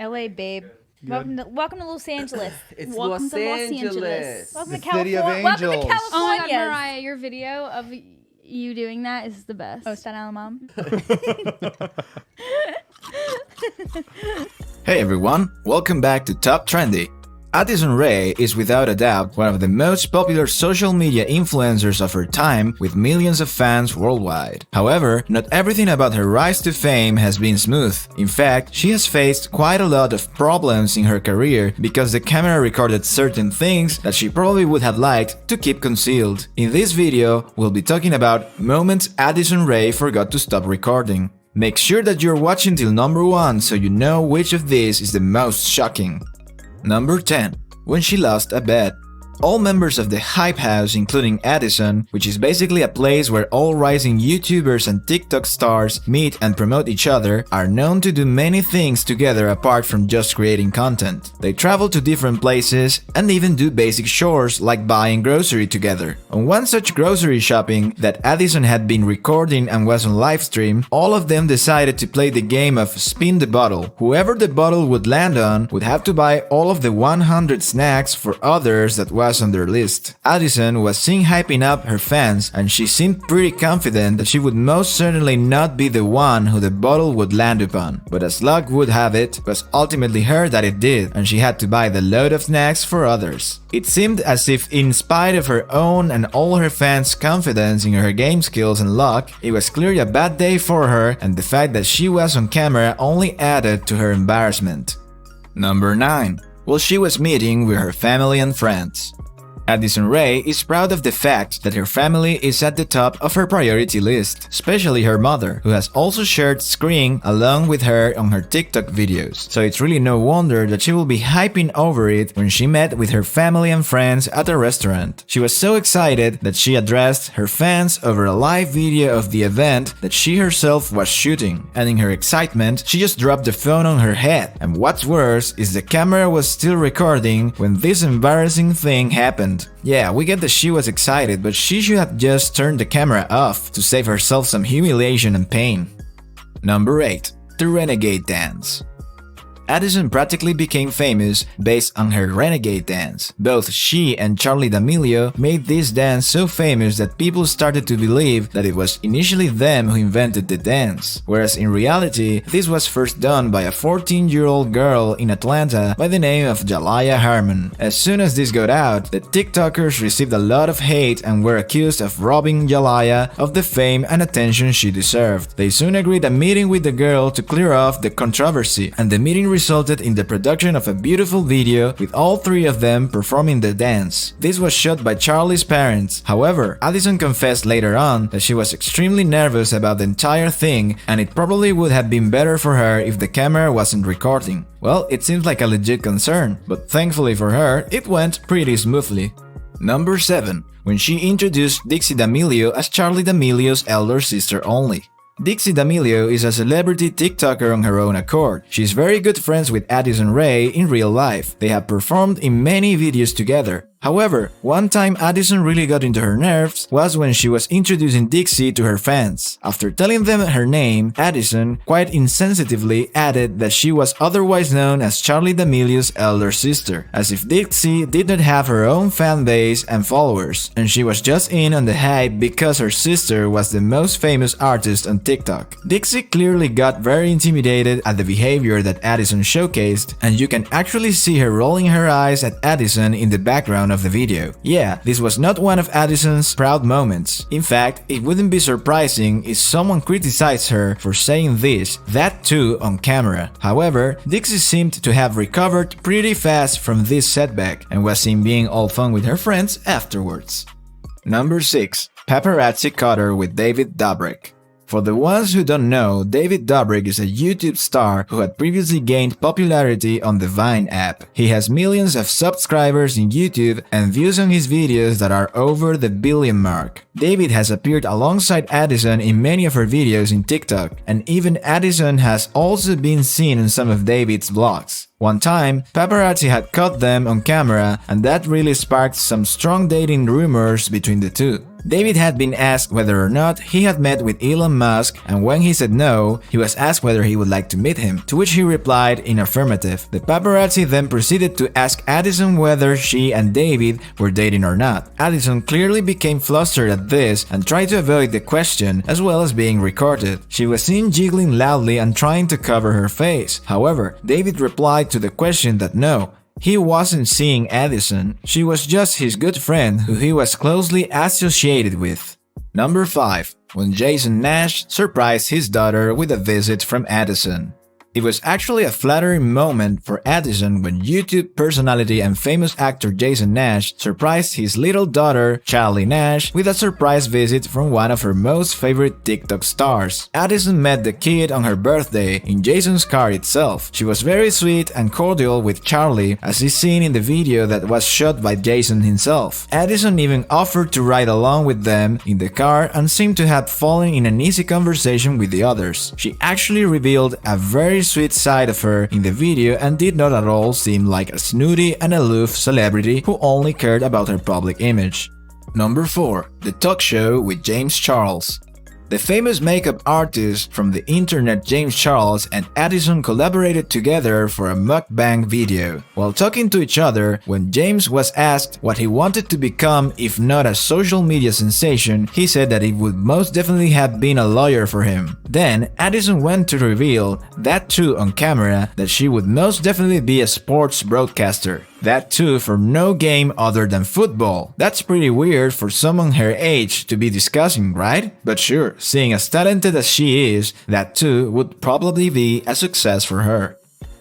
LA, babe. Welcome to Los Angeles. It's Welcome Los to Los Angeles. Angeles. Welcome The to city of California. Welcome to angels. Oh my California. god, Mariah, your video of you doing that is the best. Oh, Staten Island Mom. Hey everyone, welcome back to Top Trendy. Addison Rae is without a doubt one of the most popular social media influencers of her time with millions of fans worldwide. However, not everything about her rise to fame has been smooth. In fact, she has faced quite a lot of problems in her career because the camera recorded certain things that she probably would have liked to keep concealed. In this video, we'll be talking about moments Addison Rae forgot to stop recording. Make sure that you're watching till number 1 so you know which of these is the most shocking. Number 10. When she lost a bet. All members of the Hype House, including Addison, which is basically a place where all rising YouTubers and TikTok stars meet and promote each other, are known to do many things together apart from just creating content. They travel to different places and even do basic chores like buying grocery together. On one such grocery shopping that Addison had been recording and was on livestream, all of them decided to play the game of spin the bottle. Whoever the bottle would land on would have to buy all of the 100 snacks for others that was on their list. Addison was seen hyping up her fans, and she seemed pretty confident that she would most certainly not be the one who the bottle would land upon. But as luck would have it, it was ultimately her that it did, and she had to buy the load of snacks for others. It seemed as if, in spite of her own and all her fans' confidence in her game skills and luck, it was clearly a bad day for her, and the fact that she was on camera only added to her embarrassment. Number 9. While she was meeting with her family and friends. Addison Rae is proud of the fact that her family is at the top of her priority list, especially her mother, who has also shared screen along with her on her TikTok videos. So it's really no wonder that she will be hyping over it when she met with her family and friends at a restaurant. She was so excited that she addressed her fans over a live video of the event that she herself was shooting, and in her excitement, she just dropped the phone on her head. And what's worse is the camera was still recording when this embarrassing thing happened. Yeah, we get that she was excited, but she should have just turned the camera off to save herself some humiliation and pain. Number 8. The Renegade Dance. Addison practically became famous based on her Renegade dance. Both she and Charli D'Amelio made this dance so famous that people started to believe that it was initially them who invented the dance, whereas in reality, this was first done by a 14-year-old girl in Atlanta by the name of Jalaiah Harmon. As soon as this got out, the TikTokers received a lot of hate and were accused of robbing Jalaiah of the fame and attention she deserved. They soon agreed a meeting with the girl to clear off the controversy, and the meeting resulted in the production of a beautiful video with all three of them performing the dance. This was shot by Charli's parents. However, Addison confessed later on that she was extremely nervous about the entire thing, and it probably would have been better for her if the camera wasn't recording. Well, it seems like a legit concern, but thankfully for her, it went pretty smoothly. Number 7. When she introduced Dixie D'Amelio as Charli D'Amelio's elder sister only. Dixie D'Amelio is a celebrity TikToker on her own accord. She's very good friends with Addison Rae in real life. They have performed in many videos together. However, one time Addison really got into her nerves was when she was introducing Dixie to her fans. After telling them her name, Addison quite insensitively added that she was otherwise known as Charli D'Amelio's elder sister, as if Dixie did not have her own fan base and followers, and she was just in on the hype because her sister was the most famous artist on TikTok. Dixie clearly got very intimidated at the behavior that Addison showcased, and you can actually see her rolling her eyes at Addison in the background of the video. Yeah, this was not one of Addison's proud moments. In fact, it wouldn't be surprising if someone criticized her for saying this, that too on camera. However, Dixie seemed to have recovered pretty fast from this setback and was seen being all fun with her friends afterwards. Number 6. Paparazzi caught her with David Dobrik. For the ones who don't know, David Dobrik is a YouTube star who had previously gained popularity on the Vine app. He has millions of subscribers in YouTube and views on his videos that are over the billion mark. David has appeared alongside Addison in many of her videos in TikTok, and even Addison has also been seen in some of David's vlogs. One time, paparazzi had caught them on camera, and that really sparked some strong dating rumors between the two. David had been asked whether or not he had met with Elon Musk, and when he said no, he was asked whether he would like to meet him, to which he replied in affirmative. The paparazzi then proceeded to ask Addison whether she and David were dating or not. Addison clearly became flustered at this and tried to avoid the question, as well as being recorded. She was seen giggling loudly and trying to cover her face. However, David replied to the question that no, he wasn't seeing Addison, she was just his good friend who he was closely associated with. Number 5. When Jason Nash surprised his daughter with a visit from Addison. It was actually a flattering moment for Addison when YouTube personality and famous actor Jason Nash surprised his little daughter, Charlie Nash, with a surprise visit from one of her most favorite TikTok stars. Addison met the kid on her birthday in Jason's car itself. She was very sweet and cordial with Charlie, as is seen in the video that was shot by Jason himself. Addison even offered to ride along with them in the car and seemed to have fallen in an easy conversation with the others. She actually revealed a very sweet side of her in the video and did not at all seem like a snooty and aloof celebrity who only cared about her public image. Number 4. The Talk Show with James Charles. The famous makeup artist from the internet James Charles and Addison collaborated together for a mukbang video. While talking to each other, when James was asked what he wanted to become if not a social media sensation, he said that it would most definitely have been a lawyer for him. Then, Addison went to reveal, that too on camera, that she would most definitely be a sports broadcaster. That too for no game other than football. That's pretty weird for someone her age to be discussing, right? But sure, seeing as talented as she is, that too would probably be a success for her.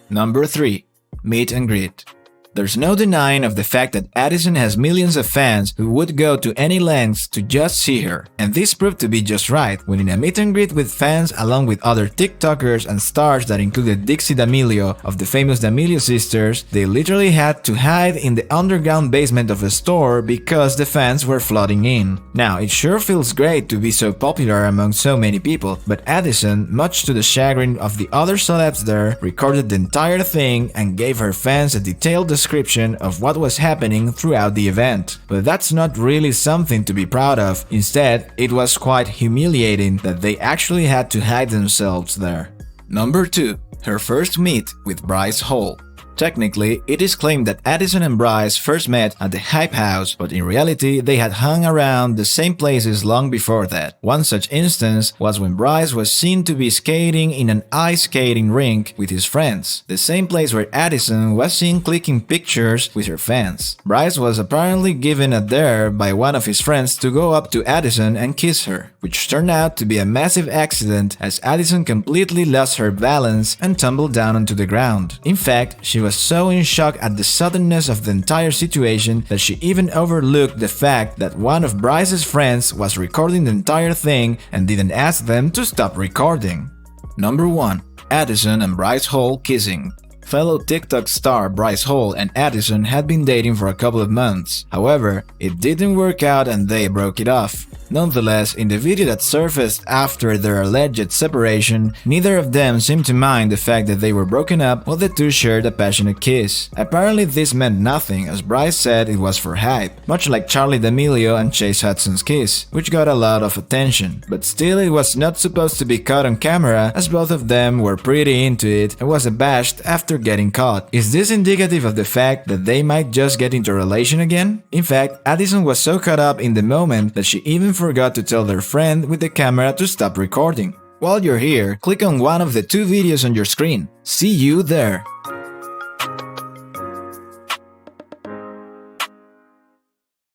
Number 3. Meet and greet. There's no denying of the fact that Addison has millions of fans who would go to any lengths to just see her, and this proved to be just right when in a meet and greet with fans along with other TikTokers and stars that included Dixie D'Amelio of the famous D'Amelio sisters, they literally had to hide in the underground basement of a store because the fans were flooding in. Now, it sure feels great to be so popular among so many people, but Addison, much to the chagrin of the other celebs there, recorded the entire thing and gave her fans a detailed description of what was happening throughout the event. But that's not really something to be proud of. Instead, it was quite humiliating that they actually had to hide themselves there. Number 2. Her first meet with Bryce Hall. Technically, it is claimed that Addison and Bryce first met at the Hype House, but in reality, they had hung around the same places long before that. One such instance was when Bryce was seen to be skating in an ice skating rink with his friends, the same place where Addison was seen clicking pictures with her fans. Bryce was apparently given a dare by one of his friends to go up to Addison and kiss her, which turned out to be a massive accident as Addison completely lost her balance and tumbled down onto the ground. In fact, she was so in shock at the suddenness of the entire situation that she even overlooked the fact that one of Bryce's friends was recording the entire thing and didn't ask them to stop recording. Number 1. Addison and Bryce Hall kissing. Fellow TikTok star Bryce Hall and Addison had been dating for a couple of months. However, it didn't work out and they broke it off. Nonetheless, in the video that surfaced after their alleged separation, neither of them seemed to mind the fact that they were broken up while the two shared a passionate kiss. Apparently this meant nothing, as Bryce said it was for hype, much like Charli D'Amelio and Chase Hudson's kiss, which got a lot of attention. But still, it was not supposed to be caught on camera, as both of them were pretty into it and was abashed after getting caught. Is this indicative of the fact that they might just get into a relation again? In fact, Addison was so caught up in the moment that she even forgot to tell their friend with the camera to stop recording. While you're here, click on one of the two videos on your screen. See you there!